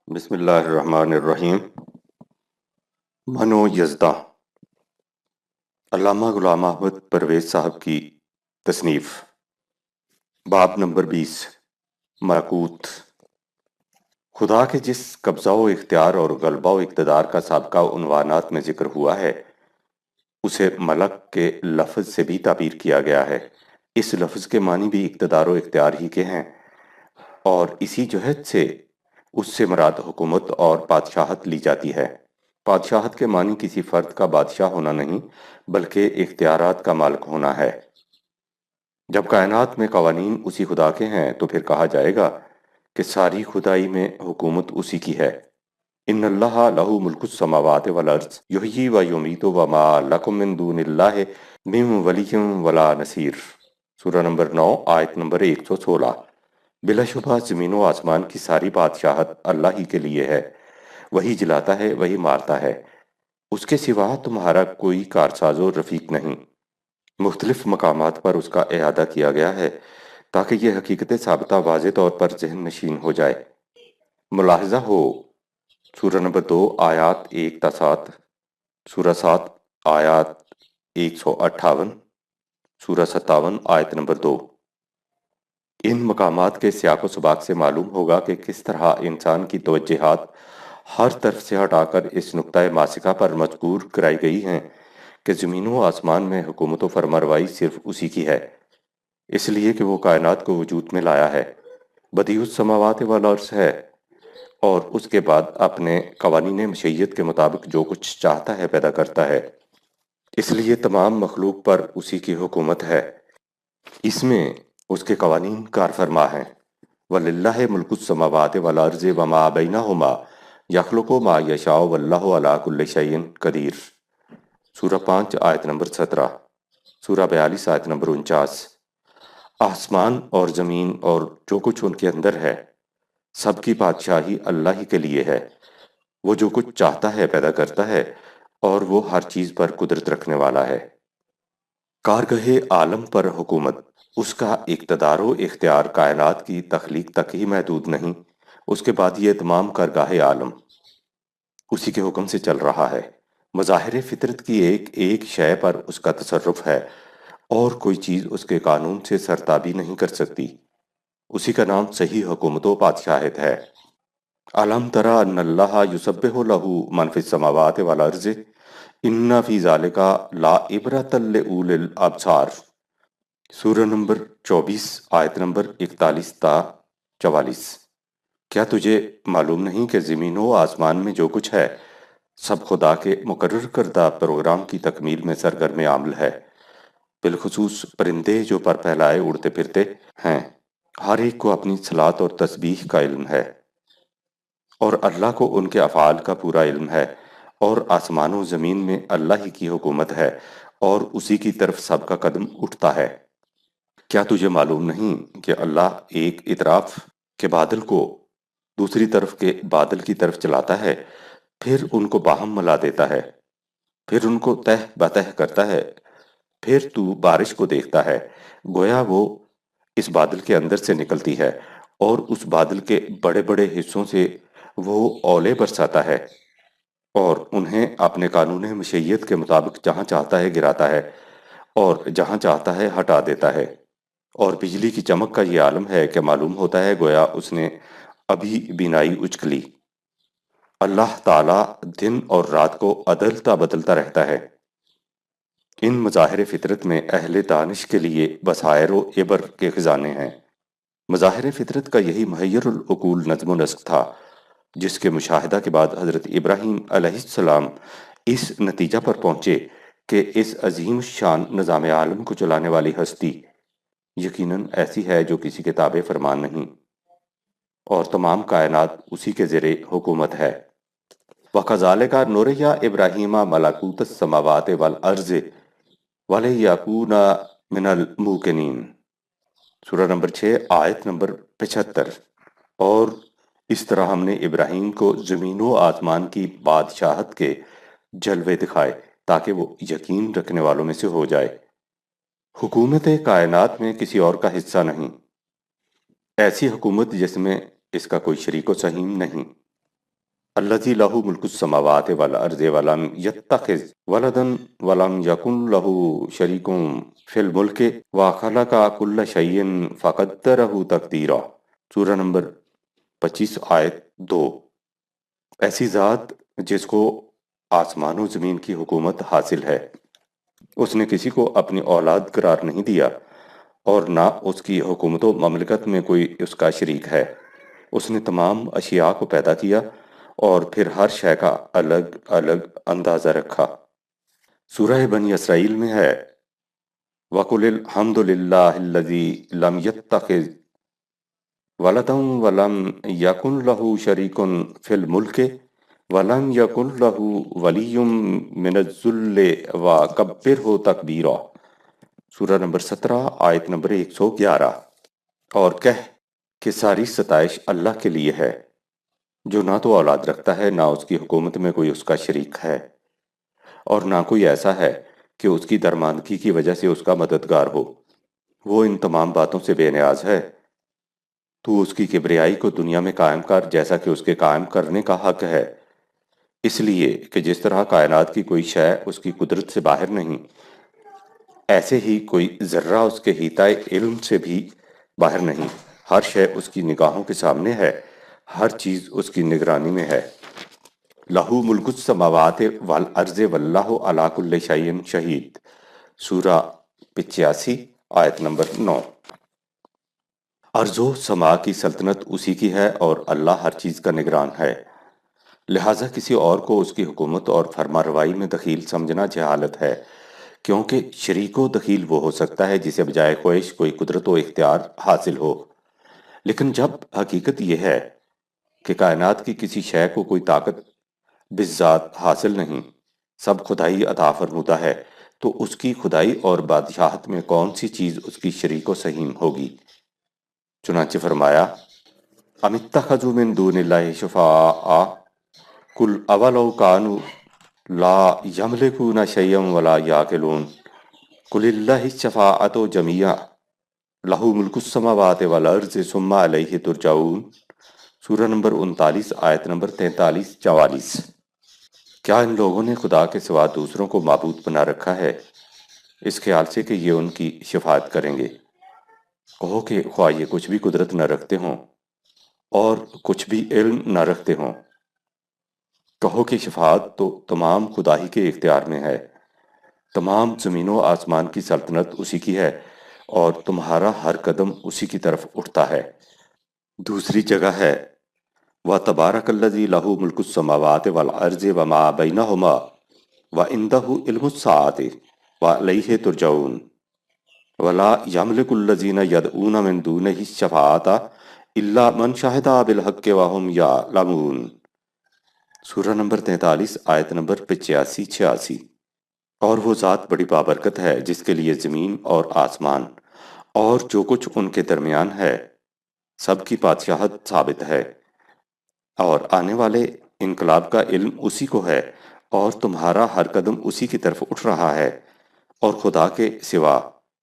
بسم اللہ الرحمن الرحیم۔ منو یزداں، علامہ غلام احمد پرویز صاحب کی تصنیف۔ باب نمبر 20، ملکوت۔ خدا کے جس قبضہ و اختیار اور غلبہ و اقتدار کا سابقہ عنوانات میں ذکر ہوا ہے، اسے ملک کے لفظ سے بھی تعبیر کیا گیا ہے۔ اس لفظ کے معنی بھی اقتدار و اختیار ہی کے ہیں، اور اسی جہت سے اس سے مراد حکومت اور بادشاہت لی جاتی ہے۔ بادشاہت کے معنی کسی فرد کا بادشاہ ہونا نہیں، بلکہ اختیارات کا مالک ہونا ہے۔ جب کائنات میں قوانین اسی خدا کے ہیں تو پھر کہا جائے گا کہ ساری خدائی میں حکومت اسی کی ہے۔ ان اللہ لہ ملک السماوات والارض یحیی و یمیت وما لکم من دون اللہ من ولی ولا نصیر۔ سورہ نمبر 9 آیت نمبر 116۔ بلا شبہ زمین و آسمان کی ساری بادشاہت اللہ ہی کے لیے ہے۔ وہی جلاتا ہے، وہی مارتا ہے، اس کے سوا تمہارا کوئی کارساز و رفیق نہیں۔ مختلف مقامات پر اس کا اعادہ کیا گیا ہے تاکہ یہ حقیقت ثابتہ واضح طور پر ذہن نشین ہو جائے۔ ملاحظہ ہو سورہ نمبر 2 آیات 1 تا 7، سورہ 7 آیات 158، سورہ 57 آیت نمبر 2۔ ان مقامات کے سیاق و سباق سے معلوم ہوگا کہ کس طرح انسان کی توجہات ہر طرف سے ہٹا کر اس نقطۂ ماسکہ پر مجبور کرائی گئی ہیں کہ زمین و آسمان میں حکومت و فرمانروائی صرف اسی کی ہے، اس لیے کہ وہ کائنات کو وجود میں لایا ہے، بدیع السماوات والارض ہے، اور اس کے بعد اپنے قوانین مشیت کے مطابق جو کچھ چاہتا ہے پیدا کرتا ہے۔ اس لیے تمام مخلوق پر اسی کی حکومت ہے، اس میں اس کے قوانین کار فرما ہیں۔ وَلِلَّهِ مُلْكُ السَّمَاوَاتِ وَالْأَرْضِ وَمَا بَيْنَهُمَا يَخْلُقُ مَا يَشَاءُ وَاللَّهُ عَلَىٰ كُلِّ شَيْءٍ قدیر۔ سورہ 5 آیت نمبر 17، سورہ 42 آیت نمبر 49۔ آسمان اور زمین اور جو کچھ ان کے اندر ہے، سب کی بادشاہی اللہ ہی کے لیے ہے۔ وہ جو کچھ چاہتا ہے پیدا کرتا ہے، اور وہ ہر چیز پر قدرت رکھنے والا ہے۔ کارگہ عالم پر حکومت، اس کا اقتدار و اختیار کائنات کی تخلیق تک ہی محدود نہیں، اس کے بعد یہ تمام کارگاہ عالم اسی کے حکم سے چل رہا ہے۔ مظاہر فطرت کی ایک ایک شے پر اس کا تصرف ہے، اور کوئی چیز اس کے قانون سے سرتابی نہیں کر سکتی۔ اسی کا نام صحیح حکومت و بادشاہت ہے۔ الم تری ان اللہ یسبح لہ من فی السماوات والارض ان فی ذلک لعبرۃ لاولی الابصار۔ سورہ نمبر 24 آیت نمبر 41 تا 44۔ کیا تجھے معلوم نہیں کہ زمین و آسمان میں جو کچھ ہے سب خدا کے مقرر کردہ پروگرام کی تکمیل میں سرگرم عمل ہے؟ بالخصوص پرندے جو پر پھیلائے اڑتے پھرتے ہیں، ہر ایک کو اپنی صلاۃ اور تسبیح کا علم ہے، اور اللہ کو ان کے افعال کا پورا علم ہے، اور آسمان و زمین میں اللہ ہی کی حکومت ہے، اور اسی کی طرف سب کا قدم اٹھتا ہے۔ کیا تجھے معلوم نہیں کہ اللہ ایک اطراف کے بادل کو دوسری طرف کے بادل کی طرف چلاتا ہے، پھر ان کو باہم ملا دیتا ہے، پھر ان کو تہ بتہ کرتا ہے، پھر تو بارش کو دیکھتا ہے، گویا وہ اس بادل کے اندر سے نکلتی ہے، اور اس بادل کے بڑے بڑے حصوں سے وہ اولے برساتا ہے، اور انہیں اپنے قانون مشیت کے مطابق جہاں چاہتا ہے گراتا ہے، اور جہاں چاہتا ہے ہٹا دیتا ہے۔ اور بجلی کی چمک کا یہ عالم ہے کہ معلوم ہوتا ہے گویا اس نے ابھی بینائی اچکلی۔ اللہ تعالیٰ دن اور رات کو عدلتا بدلتا رہتا ہے۔ ان مظاہر فطرت میں اہل دانش کے لیے بصائر و عبر کے خزانے ہیں۔ مظاہر فطرت کا یہی محیر العقول نظم و نسق تھا جس کے مشاہدہ کے بعد حضرت ابراہیم علیہ السلام اس نتیجہ پر پہنچے کہ اس عظیم شان نظام عالم کو چلانے والی ہستی یقیناً ایسی ہے جو کسی کے تابع فرمان نہیں، اور تمام کائنات اسی کے زیر حکومت ہے۔ وَكَذَلِكَ نُرِيَ إِبْرَاهِيمَ مَلَكُوتَ السَّمَاوَاتِ وَالْأَرْضِ وَلِيَكُونَ مِنَ الْمُوقِنِينَ۔ سورہ نمبر 6 آیت نمبر 75۔ اور اس طرح ہم نے ابراہیم کو زمین و آسمان کی بادشاہت کے جلوے دکھائے تاکہ وہ یقین رکھنے والوں میں سے ہو جائے۔ حکومت کائنات میں کسی اور کا حصہ نہیں، ایسی حکومت جس میں اس کا کوئی شریک و سہیم نہیں۔ الذی لہ ملک السماوات والارض ولم یتخذ ولدا ولم یکن لہ شریک فی الملک وخلق کل شیء فقدرہ تقدیرا۔ سورہ نمبر 25 آیت 2۔ ایسی ذات جس کو آسمان و زمین کی حکومت حاصل ہے، اس نے کسی کو اپنی اولاد قرار نہیں دیا اور نہ اس کی حکومت و مملکت میں کوئی اس کا شریک ہے۔ اس نے تمام اشیاء کو پیدا کیا اور پھر ہر شے کا الگ الگ اندازہ رکھا۔ سورہ بنی اسرائیل میں ہے وَقُلِ الْحَمْدُ لِلَّهِ الَّذِي لَمْ يَتَّخِذْ وَلَدًا وَلَمْ يَكُنْ لَهُ شَرِيكٌ فِي الْمُلْكِ وَلَمْ يَكُنْ لَهُ وَلِيٌّ مِّنَ الذُّلِّ وَكَبِّرْهُ تَكْبِيرًا۔ سورہ نمبر 17 آیت نمبر 111۔ اور کہہ کہ ساری ستائش اللہ کے لیے ہے، جو نہ تو اولاد رکھتا ہے، نہ اس کی حکومت میں کوئی اس کا شریک ہے، اور نہ کوئی ایسا ہے کہ اس کی درماندگی کی وجہ سے اس کا مددگار ہو۔ وہ ان تمام باتوں سے بے نیاز ہے۔ تو اس کی کبریائی کو دنیا میں قائم کر جیسا کہ اس کے قائم کرنے کا حق ہے، اس لیے کہ جس طرح کائنات کی کوئی شے اس کی قدرت سے باہر نہیں، ایسے ہی کوئی ذرہ اس کے احاطۂ علم سے بھی باہر نہیں۔ ہر شے اس کی نگاہوں کے سامنے ہے، ہر چیز اس کی نگرانی میں ہے۔ لَہُ مُلْکُ السَّمَاوَاتِ وَالْأَرْضِ وَاللَّهُ عَلَىٰ كُلِّ شَيْءٍ شَهِيدٌ۔ سورہ 85 آیت نمبر 9۔ ارض و سما کی سلطنت اسی کی ہے اور اللہ ہر چیز کا نگران ہے، لہٰذا کسی اور کو اس کی حکومت اور فرما روائی میں دخیل سمجھنا جہالت ہے، کیونکہ شریک و دخیل وہ ہو سکتا ہے جسے بجائے خواہش کوئی قدرت و اختیار حاصل ہو، لیکن جب حقیقت یہ ہے کہ کائنات کی کسی شے کو کوئی طاقت بالذات حاصل نہیں، سب خدائی عطا فرمودہ ہے، تو اس کی خدائی اور بادشاہت میں کون سی چیز اس کی شریک و سہیم ہوگی؟ چنانچہ فرمایا ام اتخذوا من دون اللہ شفعاء قل اولو كانوا لا یملکون شیئا ولا یعقلون قل اللہ الشفاعۃ جمیعا لہ ملک السماوات والارض ثم الیہ ترجعون۔ سورہ نمبر 39 آیت نمبر 43-44۔ کیا ان لوگوں نے خدا کے سوا دوسروں کو معبود بنا رکھا ہے اس خیال سے کہ یہ ان کی شفاعت کریں گے؟ کہو کہ خواہ یہ کچھ بھی قدرت نہ رکھتے ہوں اور کچھ بھی علم نہ رکھتے ہوں، کہو کہ شفاعت تو تمام خدا ہی کے اختیار میں ہے، تمام زمین و آسمان کی سلطنت اسی کی ہے اور تمہارا ہر قدم اسی کی طرف اٹھتا ہے۔ دوسری جگہ ہے وَتَبَارَكَ الَّذِي لَهُ مُلْكُ السَّمَاوَاتِ وَالْأَرْضِ وَمَا بَيْنَهُمَا وَعِندَهُ عِلْمُ السَّاعَةِ وَإِلَيْهِ تُرْجَعُونَ وَلَا يَمْلِكُ الَّذِينَ يَدْعُونَ مِن دُونِهِ الشَّفَاعَةَ إِلَّا مَنْ شَهِدَ بِالْحَقِّ وَهُمْ يَعْلَمُونَ۔ سورہ نمبر 43 آیت نمبر 85-86۔ اور وہ ذات بڑی بابرکت ہے جس کے لیے زمین اور آسمان اور جو کچھ ان کے درمیان ہے سب کی بادشاہت ثابت ہے، اور آنے والے انقلاب کا علم اسی کو ہے، اور تمہارا ہر قدم اسی کی طرف اٹھ رہا ہے، اور خدا کے سوا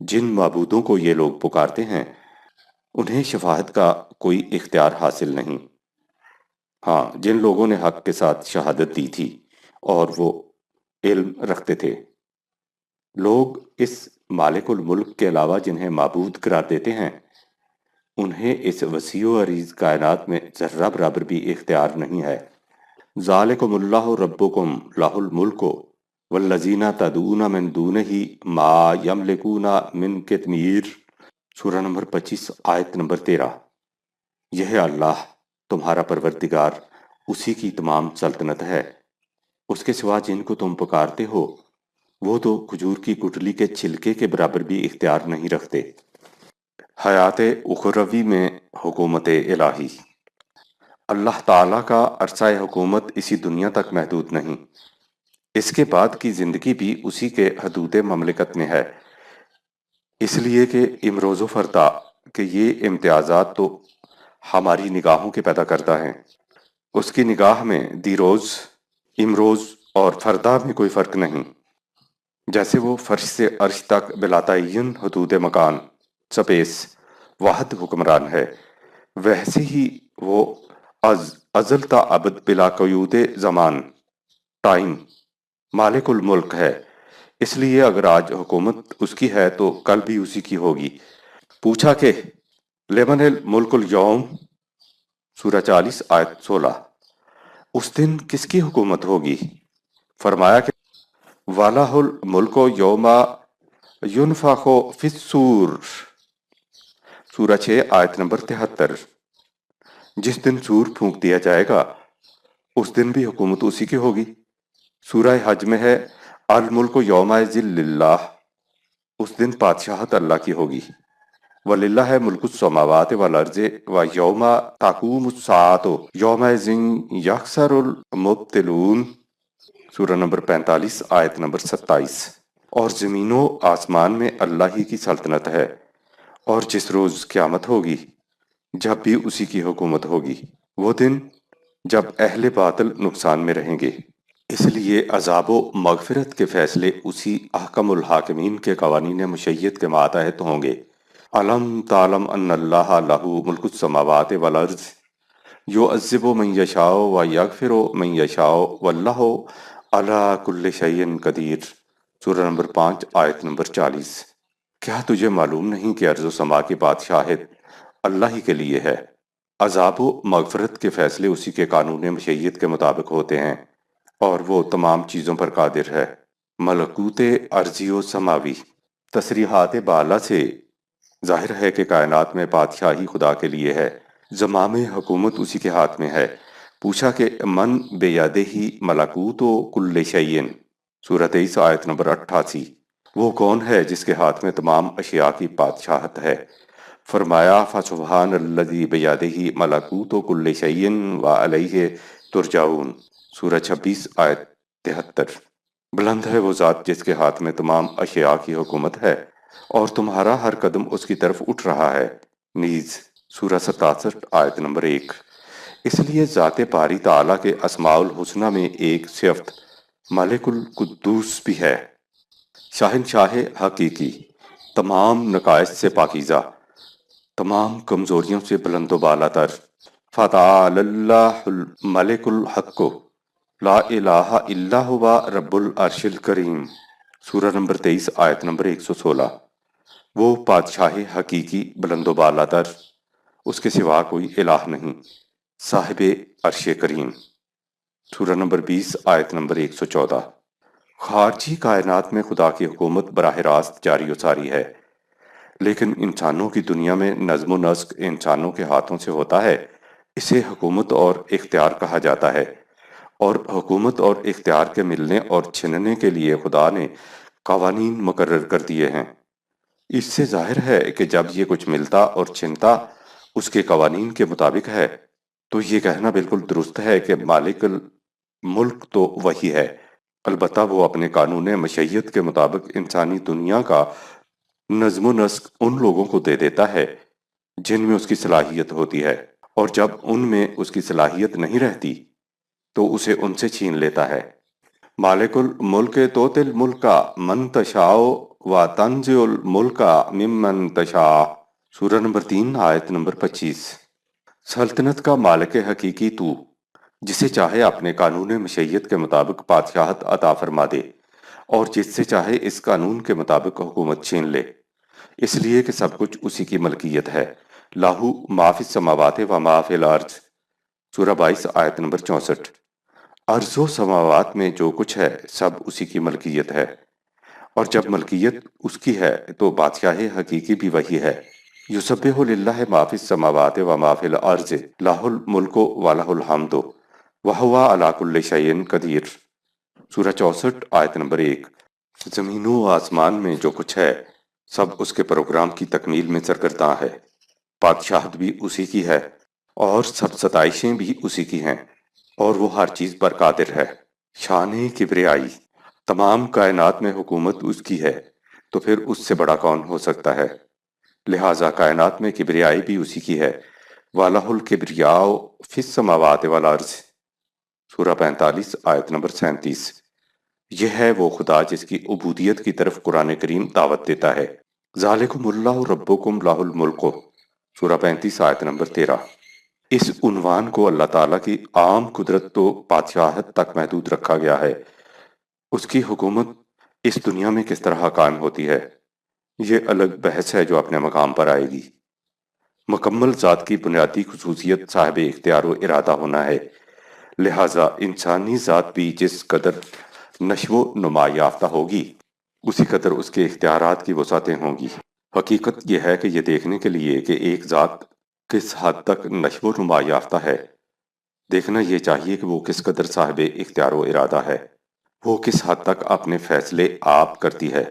جن معبودوں کو یہ لوگ پکارتے ہیں انہیں شفاعت کا کوئی اختیار حاصل نہیں، ہاں جن لوگوں نے حق کے ساتھ شہادت دی تھی اور وہ علم رکھتے تھے۔ لوگ اس مالک الملک کے علاوہ جنہیں معبود قرار دیتے ہیں انہیں اس وسیع و عریض کائنات میں ذرہ برابر بھی اختیار نہیں ہے۔ ذالکم اللہ ربکم لہ الملک والذین تدعون من دونہ ما یملکون من قطمیر۔ سورہ نمبر 25 آیت نمبر 13۔ یہ ہے اللہ تمہارا پروردگار، اسی کی تمام سلطنت ہے، اس کے سوا جن کو تم پکارتے ہو وہ تو کھجور کی گٹلی کے چھلکے کے برابر بھی اختیار نہیں رکھتے۔ حیات اخروی میں حکومت الہی۔ اللہ تعالیٰ کا عرصہ حکومت اسی دنیا تک محدود نہیں، اس کے بعد کی زندگی بھی اسی کے حدود مملکت میں ہے، اس لیے کہ امروز و فردا کہ یہ امتیازات تو ہماری نگاہوں کے پیدا کرتا ہیں، اس کی نگاہ میں دیروز، امروز اور فردا میں کوئی فرق نہیں۔ جیسے وہ فرش سے عرش تک بلا تعین حدود مکان سپیس واحد حکمران ہے، ویسے ہی وہ از ازل تا ابد بلا قیود زمان ٹائم مالک الملک ہے، اس لیے اگر آج حکومت اس کی ہے تو کل بھی اسی کی ہوگی۔ پوچھا کہ لمن الملک اليوم، سورہ 40 آیت 16، اس دن کس کی حکومت ہوگی؟ فرمایا کہ وَلَهُ الْمُلْكُ يَوْمَ يُنفَخُ فِي الصُّورِ، سورہ 6 آیت نمبر 73۔ جس دن سور پھونک دیا جائے گا اس دن بھی حکومت اسی کی ہوگی۔ سورہ حج میں ہے الملک یومئذ للہ، اس دن بادشاہت اللہ کی ہوگی۔ وَلِلَّهِ مُلْكُ السَّمَاوَاتِ وَالْأَرْضِ وَيَوْمَ تَقُومُ السَّاعَةُ يَوْمَئِذٍ يَخْسَرُ الْمُبْطِلُونَ، سورہ نمبر 45 آیت نمبر 27۔ اور زمین و آسمان میں اللہ ہی کی سلطنت ہے، اور جس روز قیامت ہوگی جب بھی اسی کی حکومت ہوگی، وہ دن جب اہل باطل نقصان میں رہیں گے۔ اس لیے عذاب و مغفرت کے فیصلے اسی احکم الحاکمین کے قوانین مشیت کے ماتحت ہوں گے۔ علم تعلم ان اللہ لہ ملک السماوات والارض یعذب من یشاء و یغفر من یشاء واللہ علی کل شیء قدیر، سورہ نمبر 5 آیت نمبر 40۔ کیا تجھے معلوم نہیں کہ ارض و سما کی بادشاہت اللہ ہی کے لیے ہے؟ عذاب و مغفرت کے فیصلے اسی کے قانون مشیت کے مطابق ہوتے ہیں، اور وہ تمام چیزوں پر قادر ہے۔ ملکوت ارضی و سماوی، تصریحات بالا سے ظاہر ہے کہ کائنات میں بادشاہی خدا کے لیے ہے، زمام حکومت اسی کے ہاتھ میں ہے۔ پوچھا کہ من بیدہ ملکوت کل شیء، سورہ 23 آیت نمبر 88، وہ کون ہے جس کے ہاتھ میں تمام اشیاء کی بادشاہت ہے؟ فرمایا فسبحان الذی بیدہ ملکوت کل شیء والیہ ترجعون، سورہ 26 آیت 73۔ بلند ہے وہ ذات جس کے ہاتھ میں تمام اشیاء کی حکومت ہے اور تمہارا ہر قدم اس کی طرف اٹھ رہا ہے، نیز، سورہ 67 آیت نمبر 1۔ اس لیے ذات باری تعالیٰ کے اسماء الحسنہ میں ایک صفت ملک القدوس بھی ہے، شاہنشاہ حقیقی، تمام نقائص سے پاکیزہ، تمام کمزوریوں سے بلند و بالا تر۔ فتعالی اللہ الملک الحق لا الہ الا هو رب العرش الکریم، سورہ نمبر 23 آیت نمبر 116۔ وہ بادشاہ حقیقی بلند و بالا تر، اس کے سوا کوئی الہ نہیں، صاحب عرش کریم، سورہ نمبر 20 آیت نمبر 114۔ خارجی کائنات میں خدا کی حکومت براہ راست جاری و ساری ہے، لیکن انسانوں کی دنیا میں نظم و نسق انسانوں کے ہاتھوں سے ہوتا ہے، اسے حکومت اور اختیار کہا جاتا ہے۔ اور حکومت اور اختیار کے ملنے اور چھننے کے لیے خدا نے قوانین مقرر کر دیے ہیں۔ اس سے ظاہر ہے کہ جب یہ کچھ ملتا اور چھنتا اس کے قوانین کے مطابق ہے تو یہ کہنا بالکل درست ہے کہ مالک الملک تو وہی ہے، البتہ وہ اپنے قانون مشیت کے مطابق انسانی دنیا کا نظم و نسق ان لوگوں کو دے دیتا ہے جن میں اس کی صلاحیت ہوتی ہے، اور جب ان میں اس کی صلاحیت نہیں رہتی تو اسے ان سے چھین لیتا ہے۔ مالک الملک توتی الملک من تشاء و تنزع الملک ممن تشاء، سورہ نمبر 3 آیت نمبر 25۔ سلطنت کا مالک حقیقی تو، جسے چاہے اپنے قانون مشیت کے مطابق بادشاہت عطا فرما دے اور جس سے چاہے اس قانون کے مطابق حکومت چھین لے، اس لیے کہ سب کچھ اسی کی ملکیت ہے۔ لاہو ما فی السماوات و ما فی الارض، سورہ 22 آیت نمبر 64۔ ارض و سماوات میں جو کچھ ہے سب اسی کی ملکیت ہے، اور جب ملکیت اس کی ہے تو بادشاہ حقیقی بھی وہی ہے۔ یسبح للہ ما فی السماوات و ما فی الارض لہ الملک و لہ الحمد وہو علی کل شیء قدیر، سورہ 64 آیت نمبر 1۔ زمین و آسمان میں جو کچھ ہے سب اس کے پروگرام کی تکمیل میں سرگرداں ہے، بادشاہت بھی اسی کی ہے اور سب ستائشیں بھی اسی کی ہیں، اور وہ ہر چیز پر قادر ہے۔ شان کبریائی، تمام کائنات میں حکومت اس کی ہے تو پھر اس سے بڑا کون ہو سکتا ہے؟ لہٰذا کائنات میں کبریائی بھی اسی کی ہے۔ وَلَهُ الْكِبْرِيَاءُ فِي السَّمَاوَاتِ وَالْأَرْضِ، سورہ 45 آیت نمبر 37۔ یہ ہے وہ خدا جس کی عبودیت کی طرف قرآن کریم دعوت دیتا ہے۔ ذَلِكُمُ اللَّهُ رَبُّكُمْ لَهُ الْمُلْكُ، سورہ 35 آیت نمبر 13۔ اس عنوان کو اللہ تعالیٰ کی عام قدرت تو بادشاہت تک محدود رکھا گیا ہے۔ اس کی حکومت اس دنیا میں کس طرح قائم ہوتی ہے، یہ الگ بحث ہے جو اپنے مقام پر آئے گی۔ مکمل ذات کی بنیادی خصوصیت صاحب اختیار و ارادہ ہونا ہے، لہٰذا انسانی ذات بھی جس قدر نشو و نما یافتہ ہوگی اسی قدر اس کے اختیارات کی وسعتیں ہوں گی۔ حقیقت یہ ہے کہ یہ دیکھنے کے لیے کہ ایک ذات کس حد تک نشو و نما یافتہ ہے، دیکھنا یہ چاہیے کہ وہ کس قدر صاحب اختیار و ارادہ ہے، وہ کس حد تک اپنے فیصلے آپ کرتی ہے۔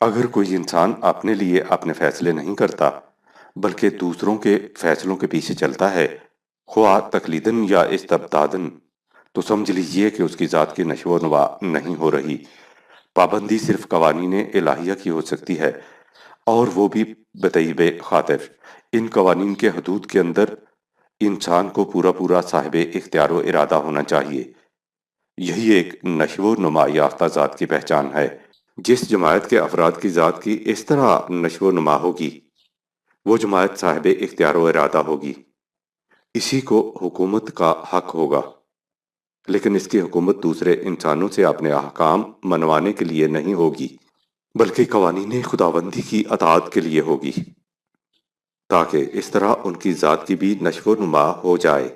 اگر کوئی انسان اپنے لیے اپنے فیصلے نہیں کرتا بلکہ دوسروں کے فیصلوں کے پیچھے چلتا ہے، خواہ تقلیداً یا استبداداً، تو سمجھ لیجئے کہ اس کی ذات کی نشو و نما نہیں ہو رہی۔ پابندی صرف قوانین الہیہ کی ہو سکتی ہے، اور وہ بھی بطیب خاطر۔ ان قوانین کے حدود کے اندر انسان کو پورا پورا صاحب اختیار و ارادہ ہونا چاہیے۔ یہی ایک نشو و نما یافتہ ذات کی پہچان ہے۔ جس جماعت کے افراد کی ذات کی اس طرح نشو و نما ہوگی، وہ جماعت صاحب اختیار و ارادہ ہوگی، اسی کو حکومت کا حق ہوگا، لیکن اس کی حکومت دوسرے انسانوں سے اپنے احکام منوانے کے لیے نہیں ہوگی، بلکہ قوانین خداوندی کی اطاعت کے لیے ہوگی، تاکہ اس طرح ان کی ذات کی بھی نشو و نما ہو جائے۔